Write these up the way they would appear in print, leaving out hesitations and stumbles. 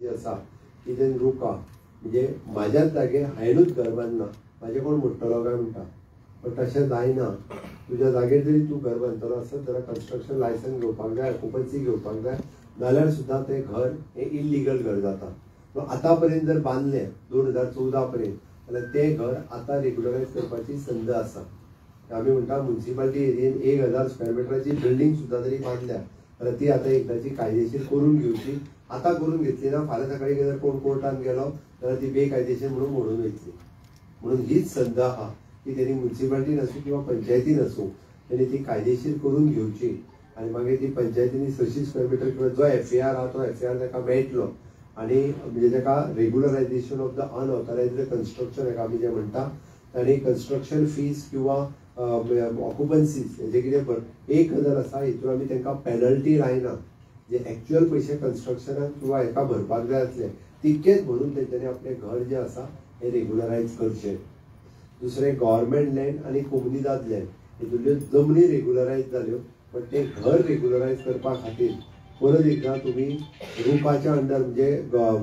आसा की तें रुका म्हणजे म्हाज्याच जागेर हांवेंनूच घर बांदना म्हाजे कोण म्हणटलो काय म्हणटा पण तशें जायना. तुज्या जागेर जरी तूं घर बांदतलो आसत जाल्यार कन्स्ट्रक्शन लायसन्स घेवपाक जाय, ऑक्युपन्सी घेवपाक जाय, नाल्यार सुद्दां तें घर हें इल्लिगल घर जाता. आतां पर्यंत जर बांदलें 2014 पर्यंत जाल्यार तें घर आतां रेग्युलरायज करपाची संद आसा. आमी म्हणटा म्युनिसिपालिटी एरियेन 1000 स्क्वेअर मिटराची बिल्डींग सुद्दां जरी बांदल्या जाल्यार ती आतां एकदाची कायदेशीर करून घेवची. आतां करून घेतली ना फाल्यां सकाळी जर कोण कोर्टान गेलो जाल्यार ती बेकायदेशीर म्हणून मोडून वयतली. म्हणून हीच संद आहा की तेणी म्युनिसिपालिटीन आसूं किंवा पंचायतीन आसूं तेणी ती कायदेशीर करून घेवची आनी मागीर ती पंचायतीनी 600 स्क्वेअर मिटर किंवा जो FAR आहा तो FAR ताका मेळटलो आनी म्हणजे ताका regularisation of the unauthorised construction हेका आमी जें म्हणटा आनी कन्स्ट्रक्शन फीज किंवा ऑक्युपन्सीज हेजे कितें 1000 आसा हितून आमी तांकां पेनल्टी लायना. जे एक्चुअल पयशे कन्स्ट्रक्शनाक किंवा हेका भरपाक जाय आसले तितकेच म्हणून तेंच्यांनी आपलें घर जें आसा हें रेग्युलरायज करचें. दुसरें गव्हर्मेंट लँड आनी कोमुनिदाद लँड हितूंतल्यो जमनी रेग्युलरायज जाल्यो पण तें घर रेग्युलरायज करपा खातीर परत एकदां तुमी रुपाच्या अंडर म्हणजे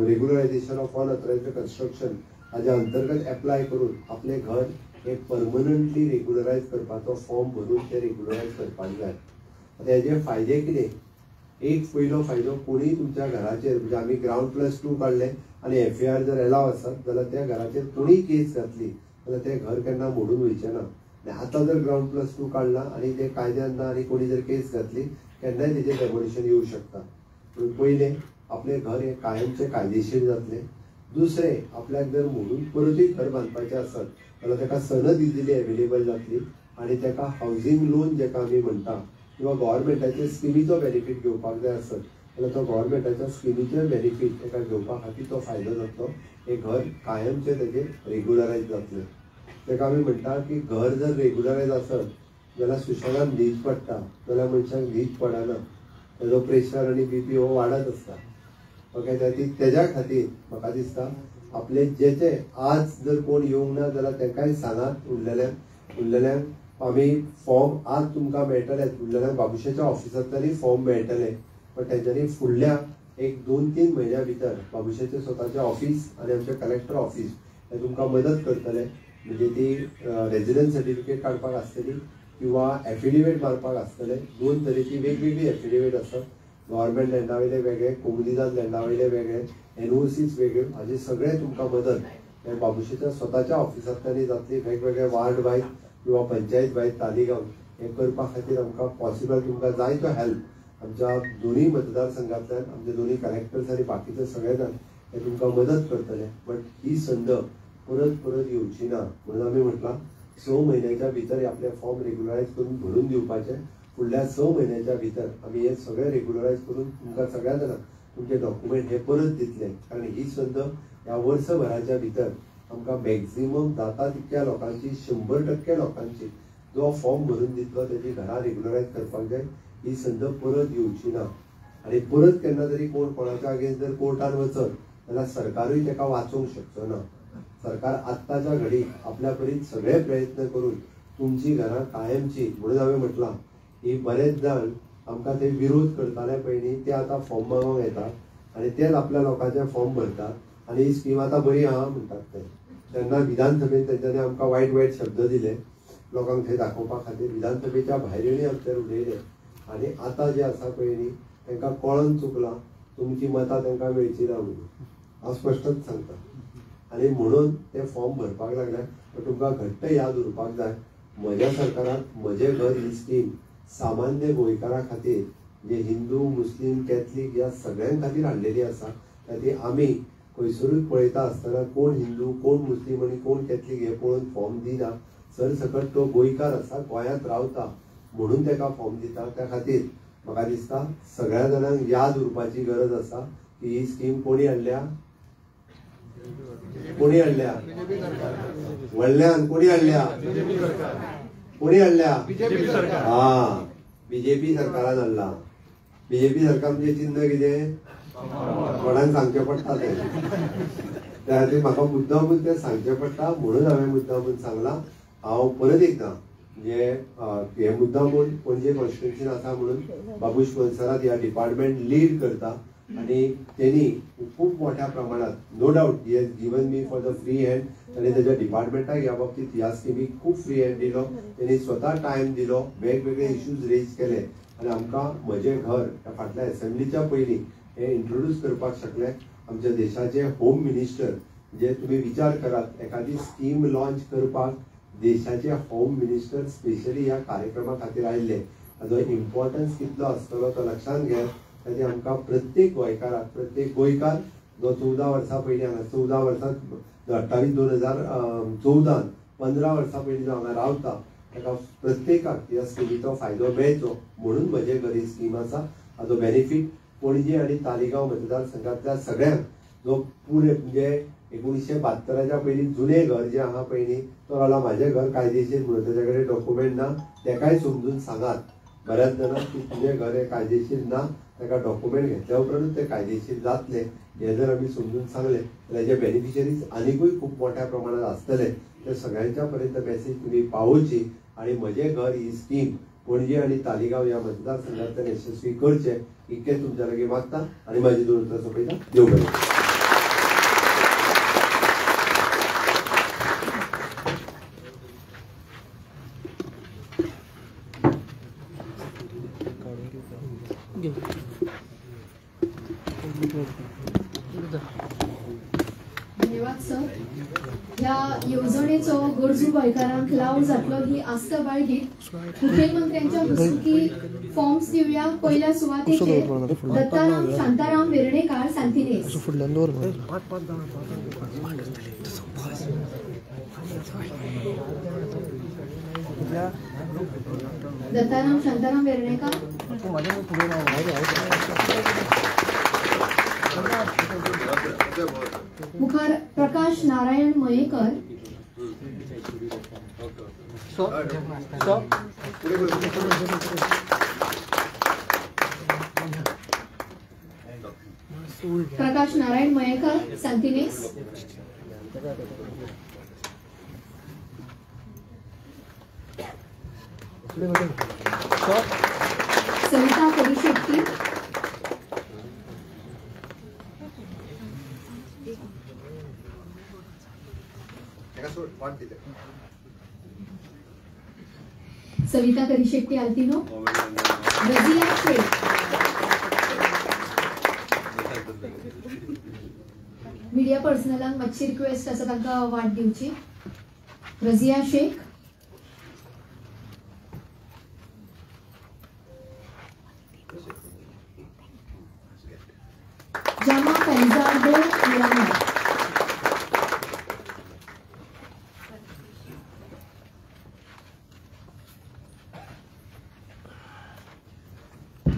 रेग्युलरायझेशन ऑफ अनऑथरायज्ड कन्स्ट्रक्शन हाज्या अंतर्गत एप्लाय करून आपलें घर हे परमनंटली रेग्युलरायज करपाचो फॉर्म भरून ते रेग्युलरायज करपाक जाय. आतां हेजे फायदे कितें? एक पयलो फायदो कोणीय तुमच्या घराचेर म्हणजे आमी ground+2 काडलें आनी FAR जर एलाव आसत जाल्यार त्या घराचेर कोणीय केस घातली जाल्यार तें घर केन्ना मोडून वयचें ना. आतां जर ground+2 काडला आनी तें कायद्यान ना आनी कोणी जर केस घातली केन्नाय तेजें डेमोलिशन येवं शकता. म्हणून पयलें आपलें घर हें कायमचें कायदेशीर जातलें. दुसरें आपल्याक जर मोडून परतूय घर बांदपाचें आसत जाल्यार ताका सनद इजिली एवेलेबल जातली आनी ताका हावजींग लोन जेका आमी म्हणटा किंवा गव्हर्मेंटाचे स्किमीचो बेनिफीट घेवपाक जाय आसत जाल्यार तो गव्हर्मेंटाच्या स्किमीचे बेनिफीट ताका घेवपा खातीर तो फायदो जातलो. हें घर कायमचें तेजें रेग्युलरायज जातलें. ताका आमी म्हणटा की घर जर रेग्युलरायज आसत जाल्यार सुशेगाद न्हीद पडटा जाल्यार मनशाक न्हीद पडना. तेजो प्रेशर आनी BP हो वाडत आसता. ओके तेज्या खातीर म्हाका दिसता आपले जेचे आज जर कोण येवंक ना जाल्यार तांकांय सांगात उरलेल्यांक आमी फॉर्म आज तुमकां मेळटलेच उरलेल्यांक बाबुशाच्या ऑफिसांतल्यानय फॉर्म मेळटले पण तेंच्यांनी फुडल्या 1-2-3 म्हयन्या भितर बाबुशाचें स्वताचें ऑफिस आनी आमचें कलेक्टर ऑफिस हे तुमकां मदत करतले. म्हणजे ती रेजिडन्स सर्टिफिकेट काडपाक आसतली किंवा एफिडेविट मारपाक आसतले. 2 तरेची वेगवेगळी एफिडेविट आसत. गव्हर्मेंट लँडा वयले वेगळे, कोमुनिदाद लँडा वयले वेगळे, NOCs वेगळ्यो. हाजे सगळे तुमकां मदत हे बाबुशाच्या स्वताच्या ऑफिसांतल्यानय जातली. वेगवेगळे वार्ड वायज किंवा पंचायत वायज तालिगांव हे करपा खातीर आमकां पॉसिबल तुमकां जाय तो हेल्प आमच्या दोनूय मतदारसंघांतल्यान आमचे दोनूय कलेक्टर्स आनी बाकीचे सगळे जाण हे तुमकां मदत करतले. बट ही संद परत परत येवची ना म्हणून आमी म्हटलां 6 म्हयन्याच्या भितर आपले फॉर्म रेग्युलरायज करून भरून दिवपाचे. फुडल्या 6 म्हयन्याच्या भितर आमी हे सगळे रेग्युलरायज करून तुमकां सगळ्या जाणांक तुमचे डॉक्युमेंट हे परत दितले. कारण ही संद ह्या वर्सभराच्या भितर आमकां मॅक्झिमम जाता तितक्या लोकांची 100% लोकांची जो फॉर्म भरून दितलो तेजी घरां रेग्युलरायज करपाक जाय. ही संद परत येवची ना आनी परत केन्ना तरी कोण कोणाच्या अगेन्स्ट जर कोर्टान वचत जाल्यार सरकारूय ताका वाचोवंक शकचो ना. सरकार आत्ताच्या घडी आपल्या परीन सगळे प्रयत्न करून तुमची घरां कायमची म्हणून हांवें म्हटलां की बरेच जाण आमकां ते विरोध करताले पयलीं ते आतां फॉर्म मागोंक येतात आनी तेच आपल्या लोकांचे फॉर्म भरतात आनी ही स्कीम आतां बरी आहा म्हणटात ते. तेन्ना विधानसभेन तेंच्यांनी आमकां वायट वायट शब्द दिले लोकांक थंय दाखोवपा खातीर. विधानसभेच्या भायरूय आमचेर उलयले आनी आतां जे आसा पळय न्ही तांकां कळोन चुकलां तुमची मतां तांकां मेळची ना म्हणून हांव स्पश्टच सांगता. आनी म्हणून ते फॉर्म भरपाक लागल्या. पण तुमकां घट्ट याद उरपाक जाय म्हज्या सरकारान म्हजें घर ही स्कीम सामान्य गोंयकारां खातीर जे हिंदू मुस्लीम कॅथलीक ह्या सगळ्यां खातीर हाडलेली आसा. ती आमी खंयसरूय पळयता आसतना कोण हिंदू कोण मुस्लीम आनी कोण कॅथलीक हे पळोवन फॉर्म दिना. सरसकट तो गोंयकार आसा गोंयांत रावता म्हणून ताका फॉर्म दिता. त्या खातीर म्हाका दिसता सगळ्या जाणांक याद उरपाची गरज आसा की ही स्कीम कोणी हाडल्या व्हडल्यान कोणी हाडल्या BJP सरकारान हाडला. BJP सरकार म्हणजे चिन्ह कितें कोणाक सांगचें पडटा तें. त्या खातीर म्हाका मुद्दामून तें सांगचें पडटा म्हणून हांवें मुद्दामून सांगलां. हांव परत एकदां म्हणजे हे मुद्दामून पणजे कॉन्स्टिट्युएन्सीन आसा म्हणून बाबूश मनसरात ह्या डिपार्टमेंट लीड करता आणि त्यांनी खूप मोठ्या प्रमाणात no doubt he has given me for the free hand आणि त्याच्या डिपार्टमेंटाक या बाबतीत ह्या स्किमीक खूप फ्री हँड दिलो. त्यांनी स्वतः टाइम दिलो, वेगवेगळे इश्यूज रेज केले आणि आमकां म्हजें घर ह्या फाटल्या असेंब्लीच्या पयलीं हे इंट्रोड्यूस करपाक शकले. आमच्या देशाचे होम मिनिस्टर, जे तुम्ही विचार करात एखादी स्कीम लॉन्च करपाक देशाचे होम मिनिस्टर स्पेशली ह्या कार्यक्रमा खातीर आयिल्ले. हाजो इम्पॉर्टन्स कितलो आसतलो तो लक्षांत घेयात. ताजे आमकां प्रत्येक गोंयकार जो 14 वर्सां पयलीं हांगा 14 वर्सां 28/2014 15 वर्सां पयलीं जो हांगा रावता ताका प्रत्येकाक ह्या स्किमीचो फायदो मेळचो म्हणून म्हजे घर ही स्कीम आसा. हाजो बेनिफीट पणजी आनी तालिगांव मतदारसंघातल्या सगळ्यांक, जो पुणे म्हणजे 1972च्या पयलीं जुने घर जे आहा पयलीं तो रावला म्हाजें घर कायदेशीर म्हणून ताचे कडेन डॉक्युमेंट ना तेकाय समजून सांगात. बऱ्याच जाणांक की तुजें घर हें कायदेशीर ना, ताका डॉक्युमेंट घेतल्या उपरांतूच ते कायदेशीर जातले. हे जर आमी समजून सांगले जाल्यार जे बेनिफिशरीज आनीकूय खूप मोठ्या प्रमाणात आसतले. ते सगळ्यांच्या पर्यंत मेसेज तुम्ही पावोवची आणि म्हजें घर ही स्कीम पणजी आनी तालिगांव ह्या मतदारसंघांतल्यान यशस्वी करचे इतकें तुमच्या लागीं मागता आनी म्हाजी 2 उतरां सोंपयता. देव बरें. धन्यवाद सर. ह्या येवजणेचो गरजू गोंयकारांक लाव जातलो ही आस्त बाळगीत मुखेलमंत्र्यांच्या हस्तुकी फॉर्म्स दिवया. पहिल्या सुवातेचेर दत्ताराम शांताराम वेर्णेकार सांतिनेज. दत्ताराम शांताराम वेर्णेकार. मुखार प्रकाश नारायण मयेकर. प्रकाश नारायण मयेकर सांतिनेज. सविता करिशेट्टी. सविता करिशेट्टी आल्तिनो. रजिया शेख. मीडिया पर्सनलांक मातशी रिक्वेस्ट आसा तांकां वाट दिवची. रजिया शेख. जामा पेंजार्दो इराना.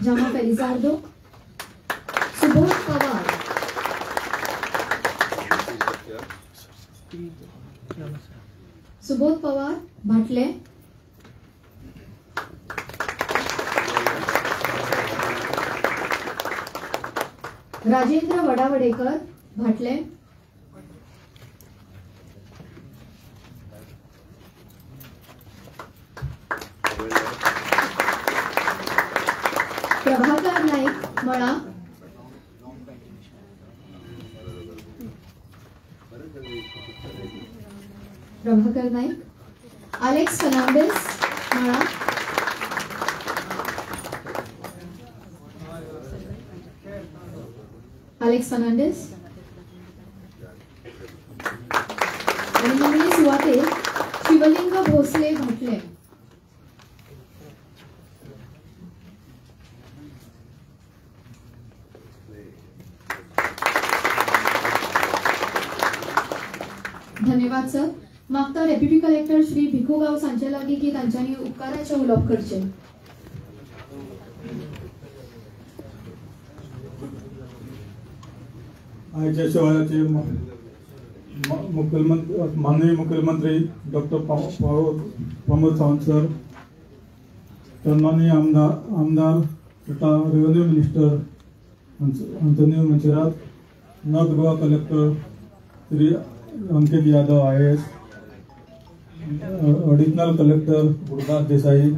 जामा पेलिजार्दो. सुबोध पवार. सुबोध पवार भाटले. राजेंद्र वडावडेकर भाटले. प्रभाकर नाईक मळा. प्रभाकर नाईक. अलेक्स फर्नांडिस मळा. अलेक्स फर्नांडिस. आणि मंगळी सुवाते शिवलिंग भोसले भाटले. धन्यवाद सर. मागता डेप्युटी कलेक्टर श्री भिखू गांव हांचे लागीं की तांच्यांनी उपकाराचे उलोवप करचे. आयच्या शिवाराचे माननीय मुख्यमंत्री डॉक्टर प्रमोद सावंत सर, सन्माननीय आमदार तथा revenue minister Antonio Monserrate, north Goa collector Shri Ankit Yadav IAS, additional collector Gurudas Desai,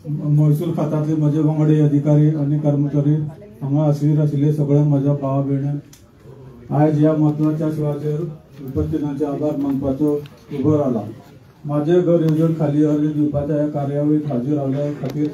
महसूल खात्यातले म्हजे वांगडी अधिकारी आणि कर्मचारी, हांगा हाजीर आशिल्ले सगळे म्हज्या भावा भयणी, आयज ह्या म्हत्वाच्या सुवातेर उपस्थितांचे आभार मानपाचो उबो रावला. माझे घर येवजण खाली अर्ज दिवपाच्या ह्या कार्यावळीत हाजीर रावल्या खातीर